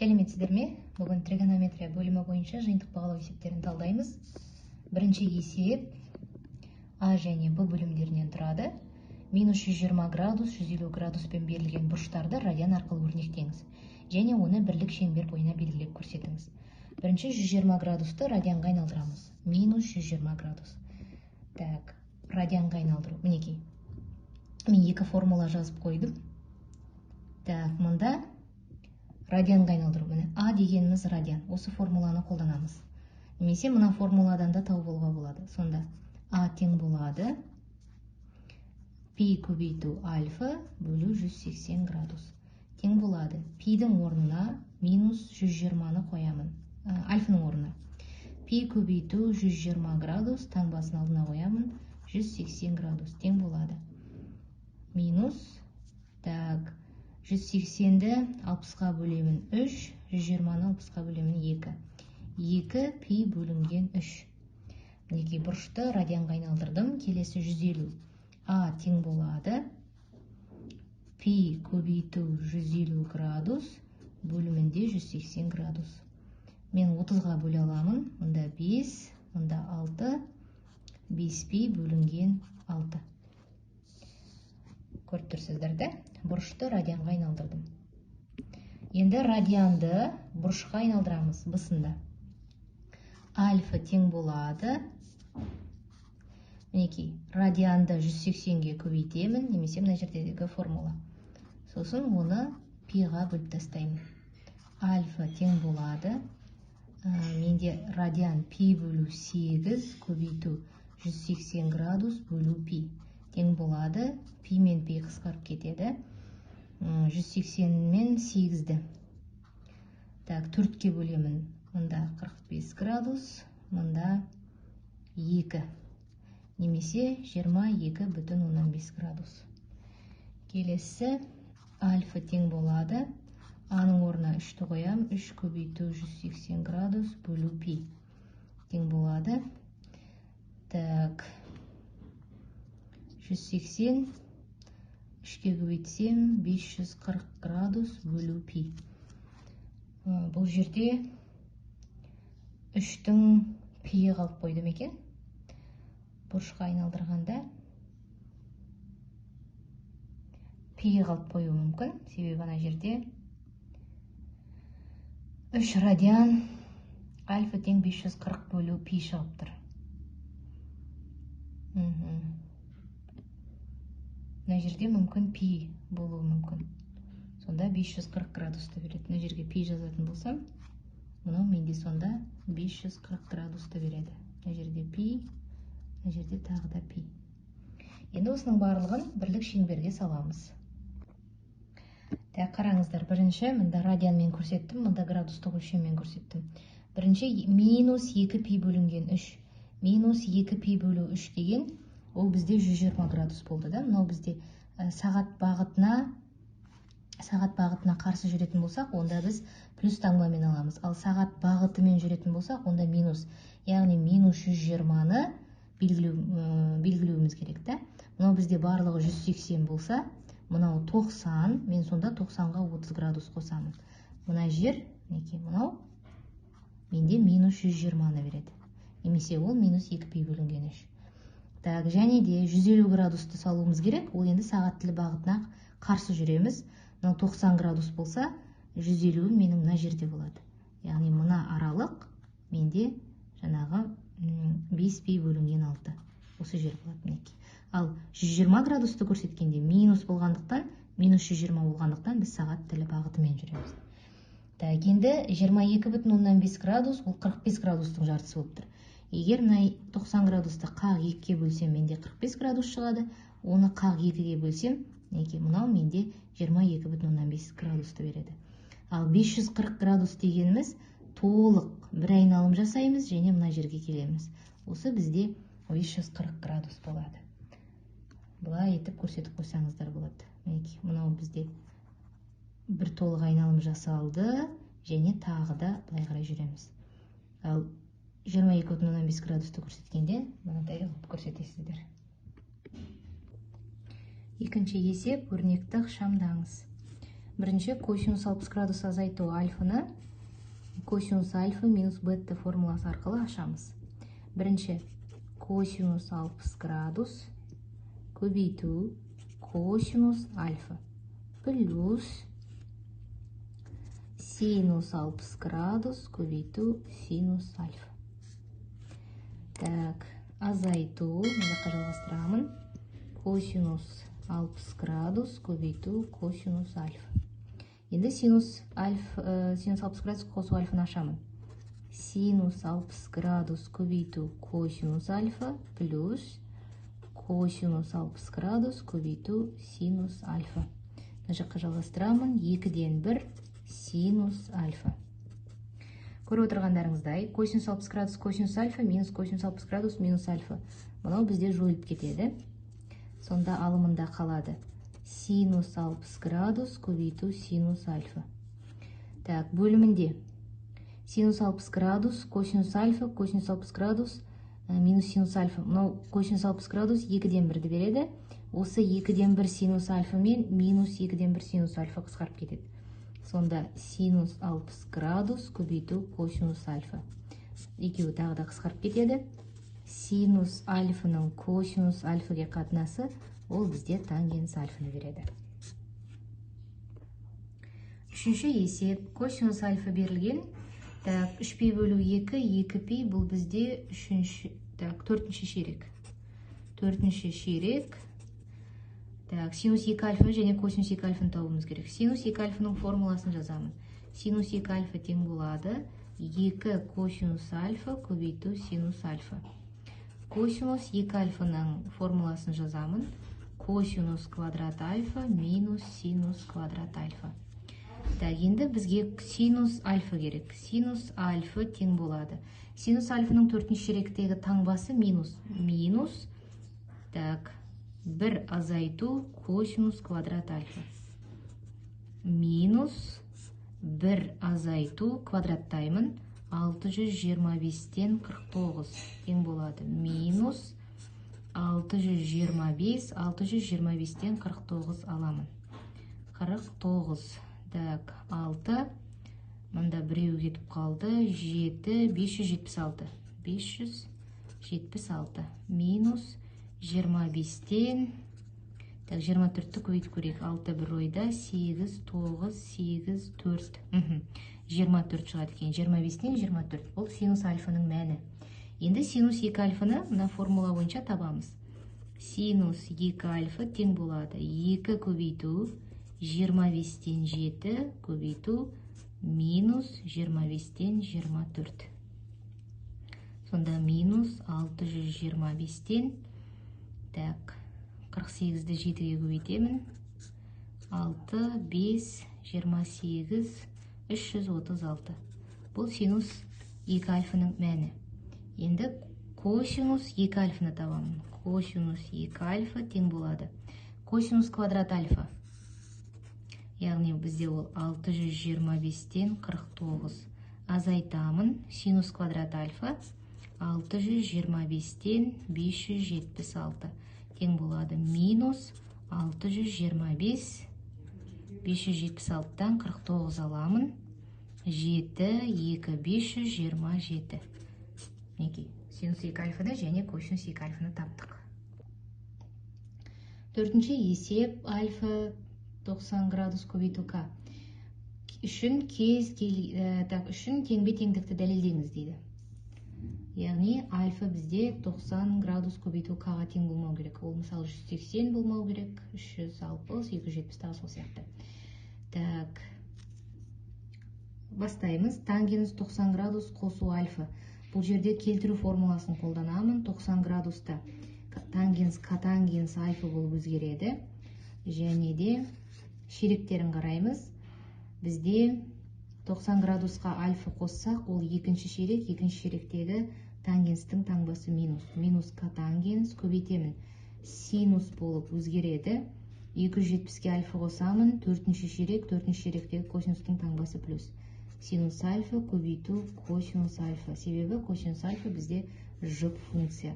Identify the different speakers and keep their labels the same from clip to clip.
Speaker 1: Сәлеметсіздер ме? Бүгін тригонометрия бөлімі бойынша жиынтық бағалау есептерін талдаймыз. Бірінші есеп А және Б бөлімдерінен тұрады. Минус 120 градус, 150 градуспен берілген бұрыштарды радиан арқылы өрнектеңіз. Және оны бірлік шеңбер бойына белгілеп көрсетіңіз. Бірінші 120 градусты радианға айналдырамыз. Минус 120 градус. Так, радианға айналдыру. Мінекей. Мен екі формула жазып қойдым. Так, мұнда радианға айналдыру. Міне А дегеніміз радиан. Осы формуланы қолданамыз. Немесе мына формуладан да тауып алуға болады. Сонда А тең болады пи көбейту альфа бөлу 180 градус. Тең болады. Пидің орнына минус 120-ны қоямын. Альфаның орнына. Пи көбейту 120 градус, таңбасын алдына қоямын. 180 градус. Тең болады. Минус, так, 180-ді 60-ға бөлемін 3, 120-ны 60-ға бөлемін 2. 2 пи бөлінген 3. Мінекей бұрышты радианға айналдырдым. Келесі 150. А тең болады пи көбейту 150 градус бөлімінде 180 градус. Мен 30-ға бөле аламын. Мұнда 5, мұнда 6, 5 пи бөлінген 6. Көріп тұрсыздар да? Бұрышты радианға айналдырдым. Енді радианды бұрышқа айналдырамыз бысында. Альфа тең болады. Мінекей, радианды 180-ге көбейтемін, немесе мына жердегі формула. Сосын оны пиға бөліп тастаймын. Альфа тең болады. Менде радиан пи бөлу 8 көбейту 180 градус бөлу пи. Тең болады. Пи мен пи қысқарып кетеді. 180 мен 8-ді. Так, 4-ке бөлемін. Мұнда 45 градус, мұнда 2. Немесе 22,5 градус. Келесі альфа тең болады. Аның орнына 3-ті қоям. 3 көбейту 180 градус бөлу пи. Тең болады. Так, 180, 3-ке көбейтсем 540 градус бөлу пи. Бұл жерде 3-тің пиі қалып қойдым екен. Бұрышқа айналдырғанда пиі қалып қою мүмкін. Себебі ана жерде 3 радиан альфа тең 540 бөлу пи шығып тұр. Мына жерде мүмкін пи болуы мүмкін. Сонда 540 градусты береді. Мына жерге пи жазатын болсам, мынау менде сонда 540 градусты береді. Мына жерде пи, мына жерде тағы да пи. Енді осының барлығын бірлік шеңберге саламыз. Қараңыздар, бірінші мында радианмен көрсеттім, мында градустық өлшеммен көрсеттім. Бірінші минус 2 пи бөлінген 3. Минус 2 пи бөлу 3 деген, ол бізде 120 градус болды. Мынау бізде сағат бағытына қарсы жүретін болсақ, онда біз плюс таңбамен аламыз. Ал сағат бағытымен жүретін болсақ, онда минус. Яғни минус 120-ны белгілеуіміз керек. Мынау бізде барлығы 180 болса, мынау 90, мен сонда 90-ға 30 градус қосамын. Мына жер, мынау менде минус 120-ны береді. Немесе ол минус 2 пи бөлінген 3. Так, және де 150 градусты салуымыз керек. Ол енді сағат тілі бағытына қарсы жүреміз. 90 градус болса, 150 менің мына жерде болады. Яғни мына аралық менде жаңағы 5 пи бөлінген 6. Осы жер болады. Ал 120 градусты көрсеткенде минус болғандықтан, минус 120 болғандықтан біз сағат тілі бағытымен жүреміз. Так, енді 22,5 градус, ол 45 градустың жартысы болып тұр. Егер 90 градусты қақ 2-ке бөлсем, менде 45 градус шығады. Оны қақ 2-ге бөлсем, мынау менде 22,5 градусты береді. Ал 540 градус дегеніміз толық бір айналым жасаймыз және мына жерге келеміз. Осы бізде 540 градус болады. Бұлай етіп көрсетіп қойсаңыздар болады. Мынау бізде бір толық айналым жасалды және тағы да былай қарай жүреміз. Ал 22,5 градусты көрсеткенде мынадай көрсетесіздер. Екінші есеп, өрнекті ықшамдаңыз. Бірінші косинус 60 градус азайту альфаны косинус альфа минус бетта формуласы арқылы ашамыз. Бірінші косинус 60 градус көбейту косинус альфа плюс синус 60 градус көбейту синус альфа. Так, азайту, мына жалғастырамын. Косинус 60 градус көбейту косинус альфа. Енді синус 60 градус қосу альфаны ашамын. Синус 60 градус көбейту косинус альфа плюс косинус 60 градус көбейту синус альфа. Мына жаққа жалғастырамын. 2-ден 1 синус альфа. Көріп отырғандарыңыздай, косинус 60 градус косинус альфа минус косинус 60 градус минус альфа. Мынау бізде жойылып кетеді. Сонда алымында қалады. Синус 60 градус көбейту синус альфа. Так, бөлімінде синус 60 градус косинус альфа, косинус 60 градус минус синус альфа. Мынау косинус 60 градус 2-ден 1-ді береді. Осы 2-ден 1 синус альфа мен минус 2-ден 1 синус альфа қысқарып кетеді. Сонда синус 60 градус көбейту косинус альфа. Екеуі тағы да қысқарып кетеді. Синус альфаның косинус альфаге қатынасы ол бізде тангенс альфаны береді. Үшінші есеп косинус альфа берілген. Так, 3π бөлу 2, 2π бұл бізде төртінші ширек. Төртінші ширек. Так, синус 2 альфа және косинус 2 альфаны табуымыз керек. Синус 2 альфаның формуласын жазамын. Синус 2 альфа тең болады 2 косинус альфа көбейту синус альфа. Косинус 2 альфаның формуласын жазамын. Косинус квадрат альфа минус синус квадрат альфа. Так, енді бізге синус альфа керек. Синус альфа тең болады. Синус альфаның төртінші ширектегі таңбасы минус. Минус, так, 1 азайту косинус квадрат альфа. Минус 1 азайту квадраттаймын. 625-тен 49 тең болады. Минус 625, 625-тен 49 аламын. 49, так, 6, мында біреу кетіп қалды, 7, 576. 576 минус 25-тен, так, 24-ті көбейтіп көрейік. 6 бір ойда, 8, 9, 8, 4. 24 шығады екен. 25-тен 24. Бұл синус альфаның мәні. Енді синус 2 альфаны мына формула бойынша табамыз. Синус 2 альфа тең болады. 2 көбейту 25-тен 7 көбейту минус 25-тен 24. Сонда минус 625-тен, так, 48-ді 7-ге көбейтемін. 6, 5, 28, 336. Бұл синус 2 альфаның мәні. Енді косинус 2 альфаны табамын. Косинус 2 альфа тең болады. Косинус квадрат альфа. Яғни бізде ол 625-тен 49. Азайтамын. Синус квадрат альфа 625-тен 576. Тең болады. Минус 625. 576-тан 49 аламын. 7, 2, 527. Неке, синус 2 альфаны және косинус 2 альфаны таптық. Төртінші есеп альфа 90 градус көбейту к. Үшін теңбе теңдікті дәлелдеңіз дейді. Яғни альфа бізде 90 градус көбейту к-ға тең болмау керек. Ол мысалы 180 болмау керек, 360, 270 тағы сол сияқты. Так, бастаймыз. Тангенс 90 градус қосу альфа. Бұл жерде келтіру формуласын қолданамын. 90 градуста тангенс котангенс альфа болып өзгереді. Және де ширектерін қараймыз. Бізде 90 градусқа альфа қоссақ, ол екінші ширек, екінші ширектегі тангенстің таңбасы минус. Минус котангенс көбейтемін. Синус болып өзгереді. 270-ке альфа қосамын. Төртінші ширек, төртінші ширектегі косинустың таңбасы плюс. Синус альфа көбейту косинус альфа. Себебі косинус альфа бізде жұп функция.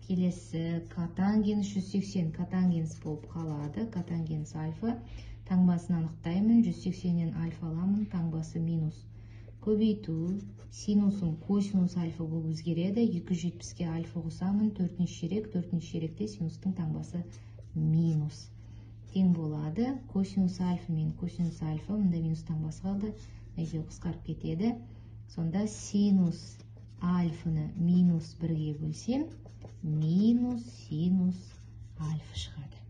Speaker 1: Келесі котангенс 180 котангенс болып қалады. Котангенс альфа. Таңбасын анықтаймын. 180-нен альфа аламын. Таңбасы минус. Көбейту. Синусым косинус альфа болып өзгереді. 270-ке альфа қосамын. 4-нші ширек. 4-нші ширекте синустың таңбасы минус. Тең болады. Косинус альфа мен косинус альфа. Мұнда минус таңбасы қалды. Әйтеу қысқарып кетеді. Сонда синус альфаны минус 1-ге бөлсем, минус синус альфа шығады.